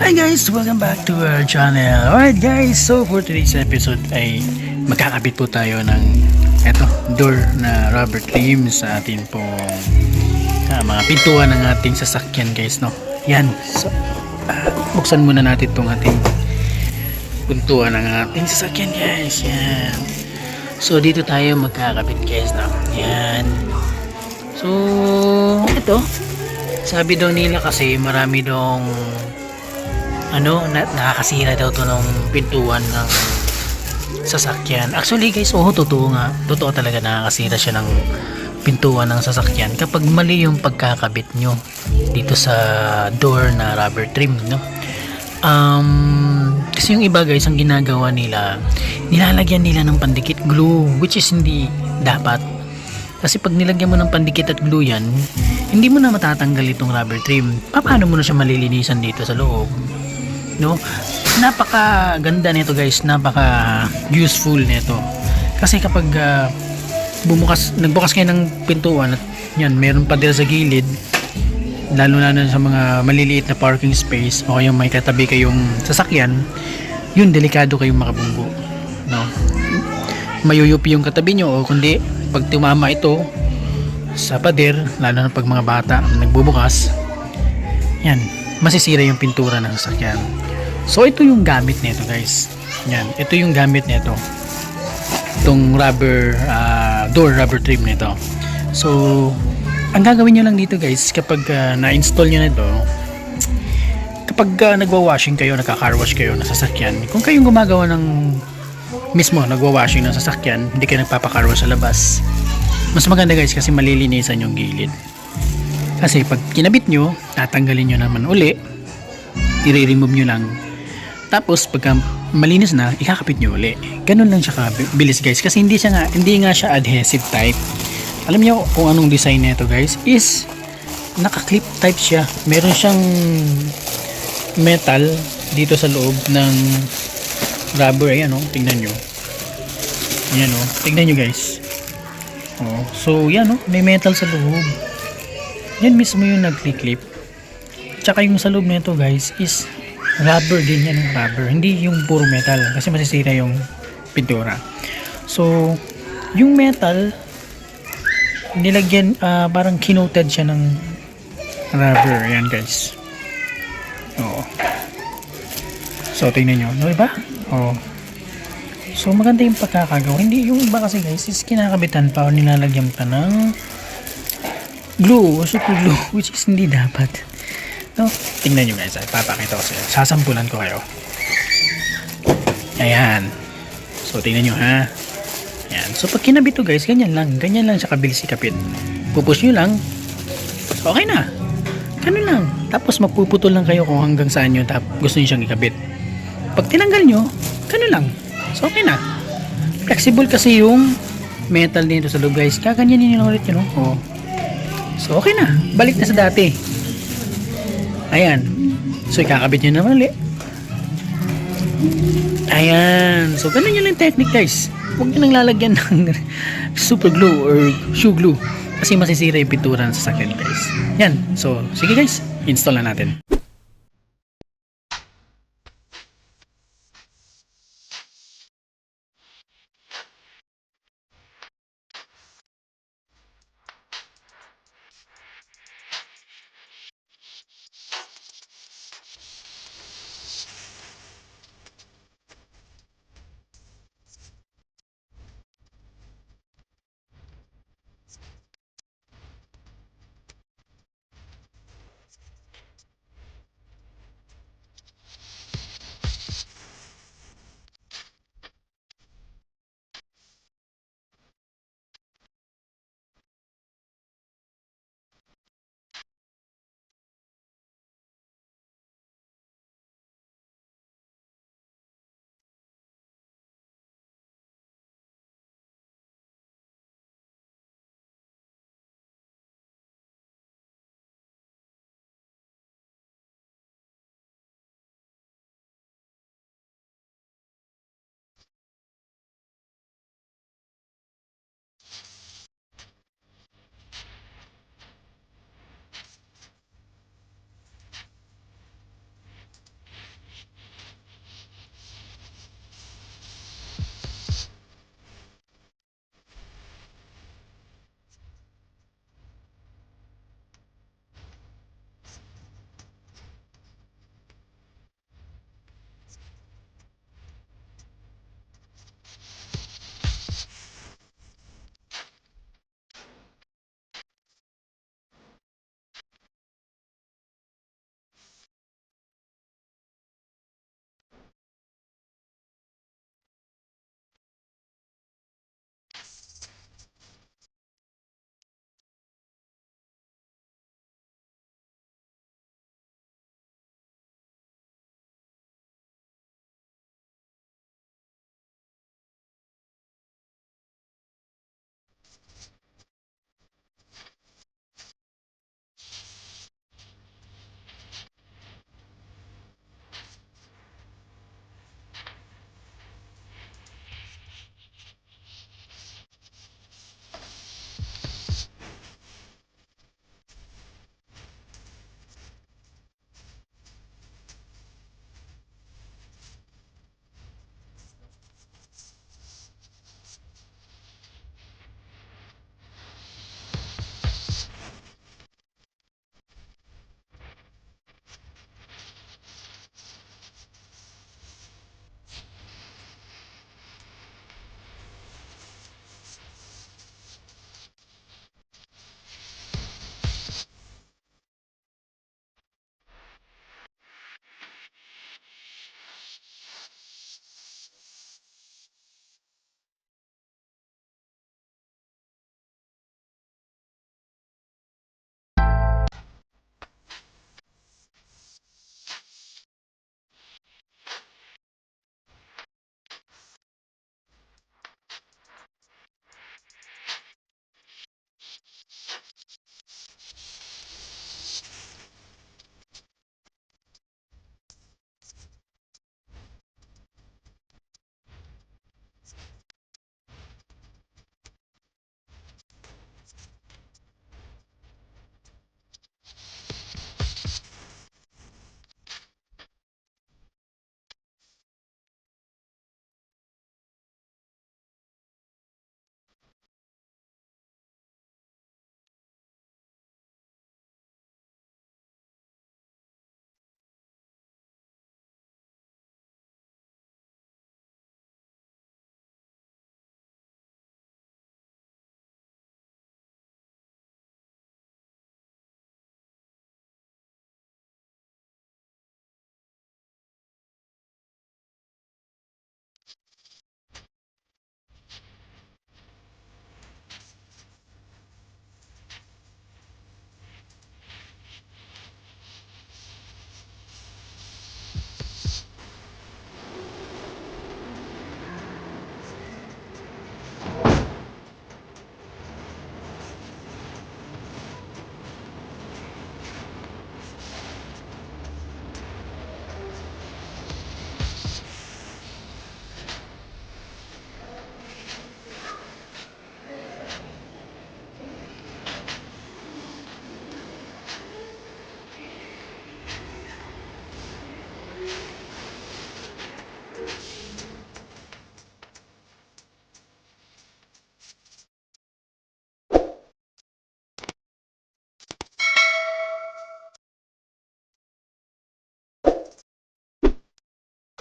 Hi guys! Welcome back to our channel. Alright guys, so for today's episode ay magkakabit po tayo ng door na rubber trim sa atin pong mga pintuan ng ating sasakyan guys, no? Yan. So, buksan muna natin itong ating pintuan ng ating sasakyan guys. Yan. So dito tayo magkakabit guys, no? Yan. So ito, sabi daw nila kasi marami dong nakakasira daw to ng pintuan ng sasakyan. Actually guys, totoo nga. Totoo talaga nakakasira siya ng pintuan ng sasakyan kapag mali yung pagkakabit nyo dito sa door na rubber trim, no? Kasi yung iba guys, ang ginagawa nila, nilalagyan nila ng pandikit glue, which is hindi dapat. Kasi pag nilagyan mo ng pandikit at glue yan, hindi mo na matatanggal itong rubber trim. Paano mo na siya malilinisan dito sa loob? No? Napaka-ganda nito guys, napaka-useful nito. Kasi kapag nagbukas kayo ng pintuan at yan, meron pader sa gilid, lalo na sa mga maliliit na parking space o kayong may katabi kayong sasakyan, yun, delikado kayong makabunggo, no? Mayuyupi yung katabi nyo, o kundi pag tumama ito sa pader, lalo na pag mga bata nagbubukas, yan, masisira yung pintura ng sasakyan. So ito yung gamit nito guys. Yan, ito yung gamit nito. Itong rubber rubber trim nito. So ang gagawin nyo lang dito guys, kapag na-install nyo na ito, kapag nagwa-washing kayo, nagka-car wash kayo ng sasakyan, kung kayong gumagawa ng mismo nagwa-washing ng sasakyan, hindi kayo nagpapa-car wash sa labas, mas maganda guys kasi malilinisan yung gilid. Kasi pag kinabit nyo, tatanggalin nyo naman uli, i-remove nyo lang, tapos pagka malinis na, ikakapit nyo uli. Ganun lang siya kabilis guys, kasi hindi nga siya adhesive type. Alam nyo kung anong design nito guys, is naka-clip type siya. Meron siyang metal dito sa loob ng rubber. Ayan o, tignan nyo. Ayan o, tignan nyo guys. So yan o, may metal sa loob. Yan mismo yung nag-clip. Tsaka yung sa loob nito guys is rubber din yan, rubber. Hindi yung puro metal kasi masisira yung pintura. So yung metal nilagyan, parang kinoted siya ng rubber. Yan guys. So tingnan nyo, no, iba? So maganda yung pagkakagawa. Hindi yung iba kasi guys is kinakabitan pa o nilalagyan pa ng glue, super glue, which is hindi dapat. No? Tingnan nyo guys, papakita ko sa'yo. Sasampulan ko kayo. Ayan. So tingnan nyo ha. Ayan. So pag kinabit to guys, ganyan lang siya kabilis ikapit. Pupush nyo lang, okay na. Ganun lang. Tapos mapuputol lang kayo kung hanggang saan nyo gusto nyo siyang ikabit. Pag tinanggal nyo, ganun lang. So okay na. Flexible kasi yung metal dito sa loob guys. Kaganyanin nyo ulit yun. So okay na. Balik na sa dati. Ayan. So ikakabit nyo naman ulit. Ayan. So ganun yun yung technique guys. Huwag nyo nang lalagyan ng super glue or shoe glue kasi masisira yung pintura ng sasakyan guys. Yan. So sige guys, install na natin.